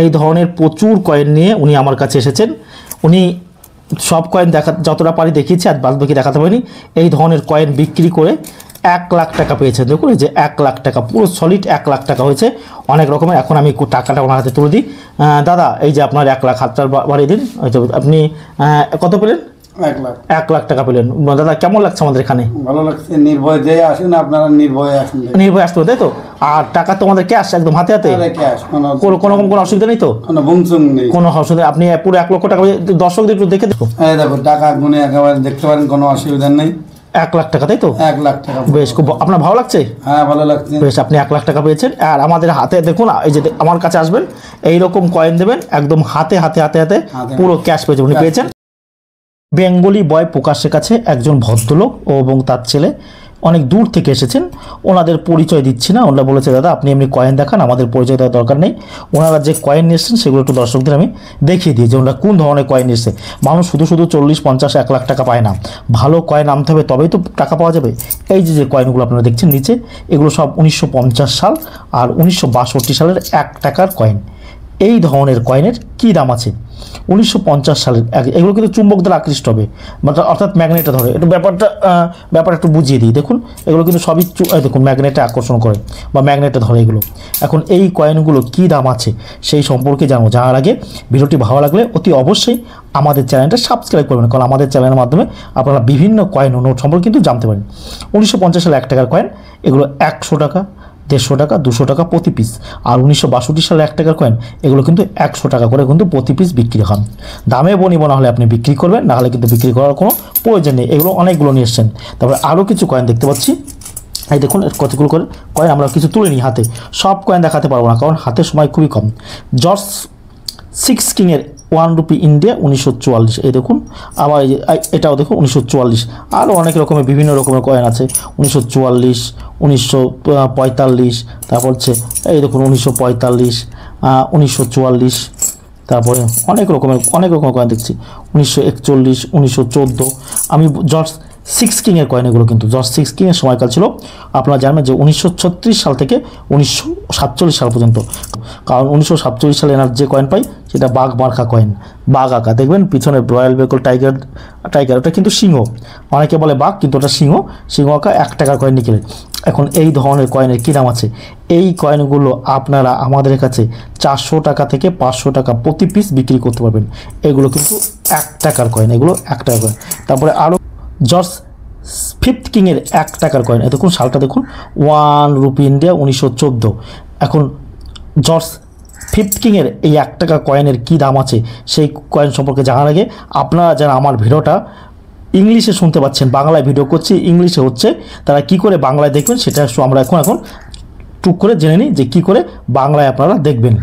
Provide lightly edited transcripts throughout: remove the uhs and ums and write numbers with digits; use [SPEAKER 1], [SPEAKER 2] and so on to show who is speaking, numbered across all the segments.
[SPEAKER 1] এই ধরনের প্রচুর কয়েন নিয়ে উনি আমার কাছে এসেছেন। উনি সব কয়েন যতটা পারি দেখিয়েছি, আর বাদ বাকি দেখাতে পারিনি। এই ধরনের কয়েন বিক্রি করে 1 লাখ টাকা পেয়েছেন। দেখুন এই যে 1 লাখ টাকা, পুরো সলিড 1 লাখ টাকা হয়েছে অনেক রকমের। এখন আমি টাকাটা ওনার হাতে তুলে দিই। দাদা এই যে আপনার 1 লাখ, হাতটা বাড়িয়ে দিন। হয়তো আপনি কত পেলেন? 1 লাখ টাকা পেলেন। দাদা কেমন লাগছে আমাদের এখানে?
[SPEAKER 2] ভালো লাগছে। নির্ভয় দিয়ে আসুন, আপনারা নির্ভয়ে আসুন।
[SPEAKER 1] নির্ভয় আসতে হবে তাই তো? আর টাকা তো আমাদের ক্যাশ, একদম হাতে হাতে, কোনো রকম কোনো অসুবিধা নেই তো?
[SPEAKER 2] কোনো বুমসুম নেই,
[SPEAKER 1] কোনো অসুবিধা। আপনি পুরো 1 লক্ষ টাকা দর্শকদের একটু দেখে দেখুন।
[SPEAKER 2] দেখো টাকা গুনে একেবারে দেখতে পারেন, কোনো অসুবিধা নেই।
[SPEAKER 1] 1 লাখ টাকা তাই তো?
[SPEAKER 2] 1 লাখ টাকা।
[SPEAKER 1] বেশ, খুব আপনার ভালো লাগছে?
[SPEAKER 2] হ্যাঁ ভালো লাগছে।
[SPEAKER 1] বেশ, আপনি 1 লাখ টাকা পেয়েছেন। আর আমাদের হাতে দেখুন, এই যে আমার কাছে আসবেন, এইরকম কয়েন দেবেন, একদম হাতে হাতে হাতে হাতে পুরো ক্যাশ পেয়েছেন। উনি পেয়েছেন। বেঙ্গলি বয় প্রকাশের কাছে একজন ভদ্রলোক এবং তার ছেলে অনেক দূর থেকে এসেছেন। ওনাদের পরিচয় দিচ্ছি না। ওনারা বলেছে দাদা আপনি এমনি কয়েন দেখান, আমাদের পরিচয় দেওয়ার দরকার নেই। ওনারা যে কয়েন নিয়ে এসেছেন সেগুলো একটু দর্শকদের আমি দেখিয়ে দিই যে ওনারা কোন ধরনের কয়েন এসেছে। মানুষ শুধু 40, 50, 1 লাখ টাকা পায় না। ভালো কয়েন আনতে হবে, তবেই তো টাকা পাওয়া যাবে। এই যে কয়েনগুলো আপনারা দেখছেন নিচে, এগুলো সব 1950 সাল আর 1962 সালের 1 টাকার কয়েন। এই ধরনের কয়েনের কী দাম আছে? 1950 সালের। এগুলো কিন্তু চুম্বক দ্বারা আকৃষ্ট হবে, অর্থাৎ ম্যাগনেটে ধরে। একটু ব্যাপার একটু বুঝিয়ে দিই। দেখুন এগুলো কিন্তু সবই দেখুন ম্যাগনেটে আকর্ষণ করে বা ম্যাগনেটে ধরে এগুলো। এখন এই কয়েনগুলো কী দাম আছে সেই সম্পর্কে জানার আগে ভিডিওটি ভালো লাগলে অতি অবশ্যই আমাদের চ্যানেলটা সাবস্ক্রাইব করবেন, কারণ আমাদের চ্যানেলের মাধ্যমে আপনারা বিভিন্ন কয়েন ও নোট সম্পর্কে কিন্তু জানতে পারেন। 1950 সালে 1 টাকার কয়েন, এগুলো 100 টাকা, 150 টাকা, 200 টাকা প্রতি পিস। আর 1962 সালে 1 টাকার কয়েন, এগুলো কিন্তু 100 টাকা করে কিন্তু প্রতি পিস বিক্রি হয়। দামে বনিব না হলে আপনি বিক্রি করবেন, না হলে কিন্তু বিক্রি করার কোনো প্রয়োজন নেই। এগুলো অনেকগুলো নিয়ে এসছেন। তারপরে আরও কিছু কয়েন দেখতে পাচ্ছি। এই দেখুন কতগুলো করে কয়েন আমরা কিছু তুলে নিই হাতে। সব কয়েন দেখাতে পারবো না, কারণ হাতে সময় খুবই কম। জর্জ 6 কিংয়ের 1 রুপি ইন্ডিয়া 1944। এই দেখুন। আবার এই যে এটাও দেখুন 1944। আরও অনেক রকমের বিভিন্ন রকমের কয়েন আছে। 1944, 1945, তারপর হচ্ছে এই দেখুন 1945, 1944, তারপরে অনেক রকমের কয়েন দেখছি। 1941, 1914। আমি জর্জ 6 কিংয়ের কয়েন, এগুলো কিন্তু জর্জ 6 কিংয়ের সময়কাল ছিল। আপনারা জানবেন যে 1936 সাল থেকে 1947 সাল পর্যন্ত। কারণ 1947 সালে এনার যে কয়েন পাই সেটা বাঘ মার্কা কয়েন, বাঘ আঁকা। দেখবেন পিছনে রয়্যাল বেঙ্গল টাইগার, ওটা কিন্তু সিংহ। অনেকে বলে বাঘ, কিন্তু ওটা সিংহ আঁকা 1 টাকার কয়েন নিকেলের। এখন এই ধরনের কয়েনের কী দাম আছে? এই কয়েনগুলো আপনারা আমাদের কাছে 400 টাকা থেকে 500 টাকা প্রতি পিস বিক্রি করতে পারবেন। এগুলো কিন্তু 1 টাকার কয়েন, এগুলো 1 টাকার কয়েন। তারপরে আরও জর্জ 5th কিংয়ের 1 টাকার কয়েন। দেখুন সালটা দেখুন, 1 রুপি ইন্ডিয়া 1914। এখন জর্জ 5th কিংয়ের এই 1 টাকা কয়েনের কী দাম আছে সেই কয়েন সম্পর্কে জানার আগে আপনারা যারা আমার ভিডিওটা ইংলিশে শুনতে পাচ্ছেন, বাংলায় ভিডিও করছি ইংলিশে হচ্ছে, তারা কি করে বাংলায় দেখবেন সেটা আমরা এখন টুক করে জেনে নিই যে কী করে বাংলায় আপনারা দেখবেন।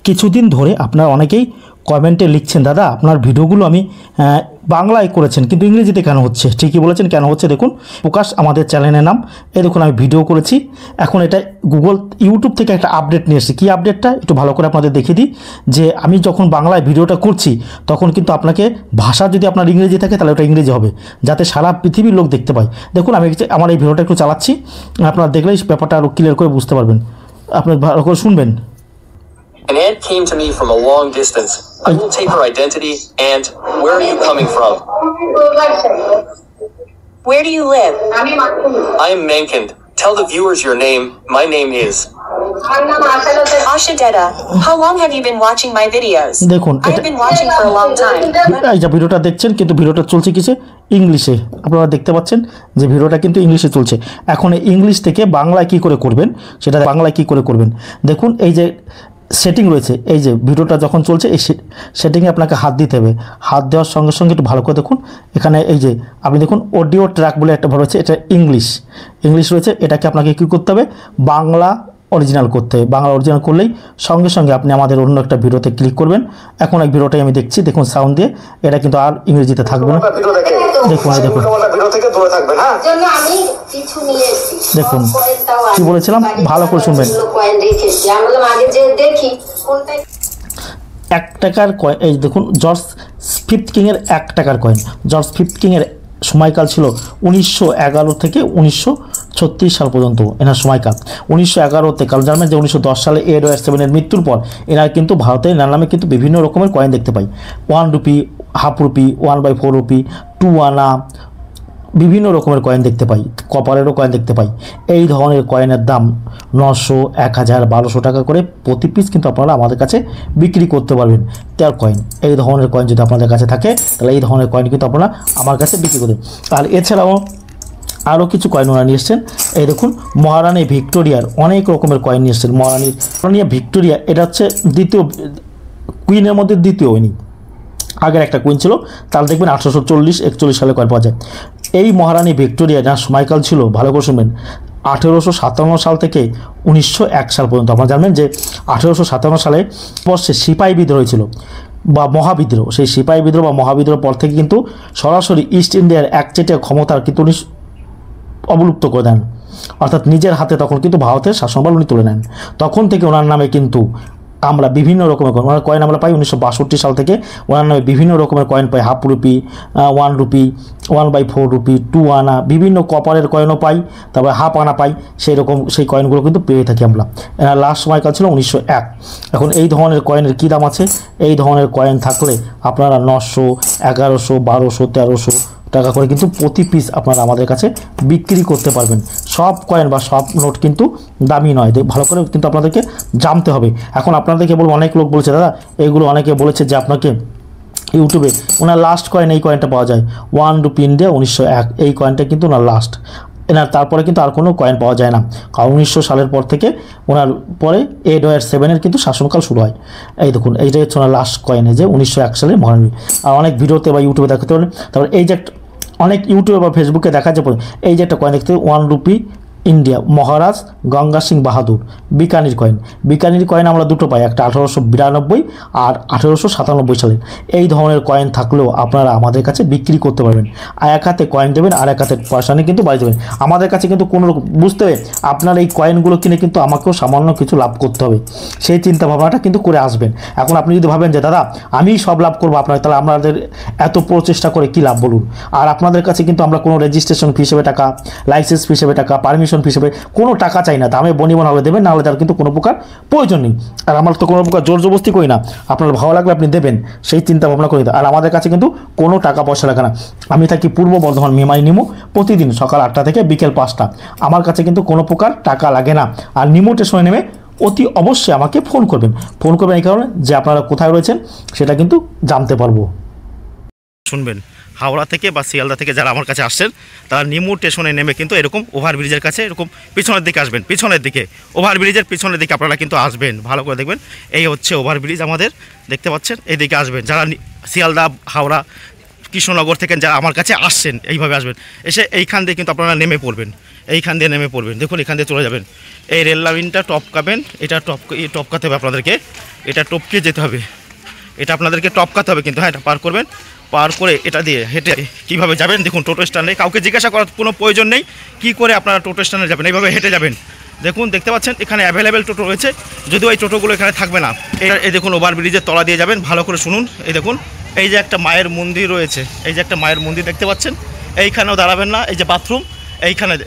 [SPEAKER 1] কিছুদিন ধরে আপনারা অনেকেই কমেন্টে লিখছেন দাদা আপনার ভিডিওগুলো আমি বাংলায় করেছেন কিন্তু ইংরেজিতে কেন হচ্ছে? ঠিকই বলেছেন, কেন হচ্ছে দেখুন। প্রকাশ আমাদের চ্যানেলের নাম। এই দেখুন আমি ভিডিও করেছি, এখন এটা ইউটিউব থেকে একটা আপডেট নিয়ে এসেছি। কী আপডেটটা একটু ভালো করে আপনাদের দেখিয়ে দিই। যে আমি যখন বাংলায় ভিডিওটা করছি তখন কিন্তু আপনাকে ভাষা যদি আপনার ইংরেজি থাকে তাহলে ওটা ইংরেজি হবে, যাতে সারা পৃথিবীর লোক দেখতে পায়। দেখুন আমি আমার এই ভিডিওটা একটু চালাচ্ছি, আপনারা দেখলেই ব্যাপারটা আরও ক্লিয়ার করে বুঝতে পারবেন। আপনি ভালো করে শুনবেন।
[SPEAKER 3] An aunt came to me from a long distance. I will take her identity. And where are you coming from?
[SPEAKER 4] Where do you live?
[SPEAKER 3] I am Mankind. Tell the viewers your name. My name is
[SPEAKER 4] Asha Detta. How long have you been watching my videos?
[SPEAKER 1] দেখুন
[SPEAKER 4] I have been watching for a long time.
[SPEAKER 1] এই যে ভিডিওটা দেখছেন, কিন্তু ভিডিওটা চলছে কিসে? ইংলিশে। আপনারা দেখতে পাচ্ছেন যে ভিডিওটা কিন্তু ইংলিশে চলছে। এখন ইংলিশ থেকে বাংলায় কী করে করবেন সেটা বাংলায় কী করে করবেন দেখুন। এই যে সেটিং রয়েছে, এই যে ভিডিওটা যখন চলছে এই সেটিংয়ে আপনাকে হাত দিতে হবে। হাত দেওয়ার সঙ্গে সঙ্গে একটু ভালো করে দেখুন, এখানে এই যে আপনি দেখুন অডিও ট্র্যাক বলে একটা রয়েছে, এটা ইংলিশ রয়েছে। এটাকে আপনাকে কী করতে হবে? বাংলা অরিজিনাল করতে হবে। বাংলা অরিজিনাল করলেই সঙ্গে সঙ্গে আপনি আমাদের অন্য একটা ভিডিওতে ক্লিক করবেন। এখন এক ভিডিওটাই আমি দেখছি, দেখুন সাউন্ড দিয়ে, এটা কিন্তু আর ইংরেজিতে থাকবে না। দেখুন দেখুন দেখুন কি বলেছিলাম, ভালো করে শুনবেন। 1 টাকার কয়েন, এই দেখুন জর্জ 5th কিংয়ের 1 টাকার কয়েন। জর্জ 5th কিংয়ের সময়কাল ছিল 1911 থেকে 1936 সাল পর্যন্ত এনার সময়কাল। 1911-তে, কারণ জানবেন যে 1910 সালে এডওয়ার্ড সেভেনের মৃত্যুর পর এনার কিন্তু ভারতে এনার নামে কিন্তু বিভিন্ন রকমের কয়েন দেখতে পাই। 1 রুপি, হাফ রুপি, 1/4 রুপি, 2 আনা, বিভিন্ন রকমের কয়েন দেখতে পাই, কপারেরও কয়েন দেখতে পাই। এই ধরনের কয়েনের দাম 900, 1000, 1200 টাকা করে প্রতি পিস কিন্তু আপনারা আমাদের কাছে বিক্রি করতে পারবেন। 13 কয়েন, এই ধরনের কয়েন যদি আপনাদের কাছে থাকে তাহলে এই ধরনের কয়েন কিন্তু আপনারা আমার কাছে বিক্রি করবেন। আর এছাড়াও আরও কিছু কয়েন ওনারা নিয়ে এসছেন। এই দেখুন, মহারানী ভিক্টোরিয়ার অনেক রকমের কয়েন নিয়ে এসছেন। মহারানী ভিক্টোরিয়া, এটা হচ্ছে দ্বিতীয় কুইনের মধ্যে দ্বিতীয় উনি। আগের একটা কুইন ছিল, তার দেখবেন 1840-41 সালে কয়েন পাওয়া যায়। এই মহারানী ভিক্টোরিয়া যার সময়কাল ছিল, ভালো করে শুনবেন, 1857 সাল থেকে 1901 সাল পর্যন্ত। আপনারা জানবেন যে 1857 সালে বর্ষে সিপাহী বিদ্রোহ হয়েছিল বা মহাবিদ্রোহ। সেই সিপাহী বিদ্রোহ বা মহাবিদ্রোহ পর থেকে কিন্তু সরাসরি ইস্ট ইন্ডিয়ার একচেটিয়া ক্ষমতার কিন্তু উনি অবলুপ্ত করে দেন, অর্থাৎ নিজের হাতে তখন কিন্তু ভারতের শাসনভার উনি তুলে নেন। তখন থেকে ওনার নামে কিন্তু আমরা বিভিন্ন রকমের ওনার কয়েন আমরা পাই। 1962 সাল থেকে ওনার নামে বিভিন্ন রকমের কয়েন পাই। হাফ রুপি, 1 রুপি, 1/4 রুপি, 2 আনা, বিভিন্ন কপারের কয়েনও পাই, তারপরে হাফ আনা পাই। সেই কয়েনগুলো কিন্তু পেয়ে থাকি আমরা। এনার লাস্ট সময়কাল ছিল 1901। এখন এই ধরনের কয়েনের কী দাম আছে? এই ধরনের কয়েন থাকলে আপনারা 900, 1100, 1200, 1300 টাকা করে কিন্তু প্রতি পিস আপনারা আমাদের কাছে বিক্রি করতে পারবেন। সব কয়েন বা সব নোট কিন্তু দামি নয়, ভালো করে কিন্তু আপনাদেরকে জানতে হবে। এখন আপনাদেরকে বলবো, অনেক লোক বলেছে দাদা, এইগুলো অনেকে বলেছে যে আপনাকে ইউটিউবে ওনার লাস্ট কয়েন এই কয়েনটা পাওয়া যায় 1 রুপি ইন্ডিয়া 1901, এই কয়েনটা কিন্তু ওনার লাস্ট। এনার তারপরে কিন্তু আর কোনো কয়েন পাওয়া যায় না, কারণ 1900 সালের পর থেকে ওনার পরে এডওয়ার্ড সেভেনের কিন্তু শাসনকাল শুরু হয়। এই দেখুন, এইটাই হচ্ছে ওনার লাস্ট কয়েন, যে 1901 সালে মহারানী। আর অনেক ভিডিওতে বা ইউটিউবে দেখাতে পারেন। তারপর এই যে অনেক ইউটিউবে বা ফেসবুকে দেখা যাবে, এই যে একটা কয়েন দেখতে 1 রুপি ইন্ডিয়া মহারাজ গঙ্গা সিং বাহাদুর, বিকানির কয়েন। বিকানির কয়েন আমরা দুটো পাই, একটা 1892 আর 1897 সালের। এই ধরনের কয়েন থাকলেও আপনারা আমাদের কাছে বিক্রি করতে পারবেন। আর এক হাতে কয়েন দেবেন আর এক হাতে পয়সা নিয়ে কিন্তু বাড়ি দেবেন। আমাদের কাছে কিন্তু কোনো রকম বুঝতে হবে, আপনার এই কয়েনগুলো কিনে কিন্তু আমাকেও সামান্য কিছু লাভ করতে হবে, সেই চিন্তা ভাবনাটা কিন্তু করে আসবেন। এখন আপনি যদি ভাবেন যে দাদা আমি সব লাভ করবো আপনার, তাহলে আমাদের এত প্রচেষ্টা করে কি লাভ বলুন। আর আপনাদের কাছে কিন্তু আমরা কোনো রেজিস্ট্রেশন ফি হিসেবে টাকা, লাইসেন্স ফি হিসেবে টাকা, পারমিশন হিসেবে কোনো টাকা চাই না। দামে বনিবন হলে দেবেন, নাহলে তার কিন্তু কোনো প্রকার প্রয়োজন নেই। আর আমরা তো কোনো প্রকার জোর জবরদস্তি করি না, আপনার ভালো লাগলে আপনি দেবেন, সেই চিন্তা ভাবনা করে। আর আমাদের কাছে কিন্তু কোনো টাকা পয়সা লাগে না। আমি থাকি পূর্ব বর্ধমান মেমারি নিমু, প্রতিদিন সকাল 8টা থেকে বিকেল 5টা। আমার কাছে কিন্তু কোনো প্রকার টাকা লাগে না। আর নিমু স্টেশনে নেমে অতি অবশ্যই আমাকে ফোন করবেন এই কারণে যে আপনারা কোথায় রয়েছেন সেটা কিন্তু জানতে পারবো। শুনবেন, হাওড়া থেকে বা শিয়ালদা থেকে যারা আমার কাছে আসছেন তারা নিমু স্টেশনে নেমে কিন্তু এরকম ওভারব্রিজের কাছে এরকম পিছনের দিকে আসবেন, পিছনের দিকে ওভারব্রিজের পিছনের দিকে আপনারা কিন্তু আসবেন। ভালো করে দেখবেন, এই হচ্ছে ওভারব্রিজ আমাদের, দেখতে পাচ্ছেন, এই দিকে আসবেন। যারা শিয়ালদা, হাওড়া, কৃষ্ণনগর থেকে যারা আমার কাছে আসছেন এইভাবে আসবেন, এসে এইখান দিয়ে কিন্তু আপনারা নেমে পড়বেন, এইখান দিয়ে নেমে পড়বেন। দেখুন এখান দিয়ে চলে যাবেন, এই রেল লাইনটা টপকাবেন, এটা টপকাতে হবে আপনাদেরকে, এটা টপকে যেতে হবে, এটা আপনাদেরকে টপকাতে হবে কিন্তু। হ্যাঁ, এটা পার করবেন, পার করে এটা দিয়ে হেঁটে কীভাবে যাবেন দেখুন। টোটো স্ট্যান্ডে কাউকে জিজ্ঞাসা করার কোনো প্রয়োজন নেই, কী করে আপনারা টোটো স্ট্যান্ডে যাবেন, এইভাবে হেঁটে যাবেন। দেখুন, দেখতে পাচ্ছেন এখানে অ্যাভেলেবেল টোটো রয়েছে, যদিও এই টোটোগুলো এখানে থাকবে না। এই দেখুন ওভারব্রিজের তলা দিয়ে যাবেন, ভালো করে শুনুন। এই দেখুন, এই যে একটা মায়ের মন্দির রয়েছে, এই যে একটা মায়ের মন্দির দেখতে পাচ্ছেন, এইখানেও দাঁড়াবেন না, এই যে বাথরুম,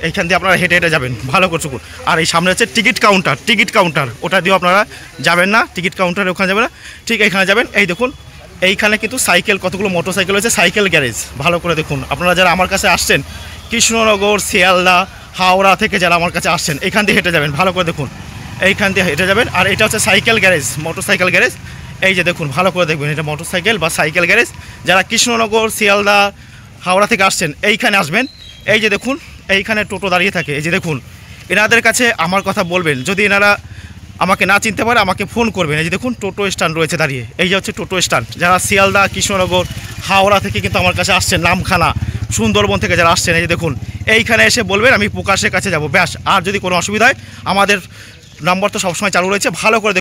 [SPEAKER 1] এইখান দিয়ে আপনারা হেঁটে হেঁটে যাবেন, ভালো করে শুনুন। আর এই সামনে হচ্ছে টিকিট কাউন্টার, ওটা দিয়েও আপনারা যাবেন না, টিকিট কাউন্টারে ওখানে যাবেন না, ঠিক এইখানে যাবেন। এই দেখুন, এইখানে কিন্তু সাইকেল, কতগুলো মোটরসাইকেল রয়েছে, সাইকেল গ্যারেজ, ভালো করে দেখুন। আপনারা যারা আমার কাছে আসছেন কৃষ্ণনগর, শিয়ালদা, হাওড়া থেকে যারা আমার কাছে আসছেন, এইখান দিয়ে হেঁটে যাবেন, ভালো করে দেখুন, এইখান দিয়ে হেঁটে যাবেন। আর এটা হচ্ছে সাইকেল গ্যারেজ, মোটরসাইকেল গ্যারেজ, এই যে দেখুন, ভালো করে দেখবেন, এটা মোটরসাইকেল বা সাইকেল গ্যারেজ। যারা কৃষ্ণনগর, শিয়ালদা, হাওড়া থেকে আসছেন এইখানে আসবেন। এই যে দেখুন, এইখানে টোটো দাঁড়িয়ে থাকে, এই যে দেখুন, এনাদের কাছে আমার কথা বলবেন। যদি এনারা আমাকে না চিনতে পারে আমাকে ফোন করবেন। এই যে দেখুন টোটো স্ট্যান্ড রয়েছে দাঁড়িয়ে, এই যে হচ্ছে টোটো স্ট্যান্ড। যারা শিয়ালদা, কৃষ্ণনগর, হাওড়া থেকে কিন্তু আমার কাছে আসছেন, নামখানা, সুন্দরবন থেকে যারা আসছেন, এই যে দেখুন, এইখানে এসে বলবেন আমি প্রকাশের কাছে যাব, ব্যাস। আর যদি কোনো অসুবিধা হয় আমাদের নাম্বার তো সবসময় চালু রয়েছে, ভালো করে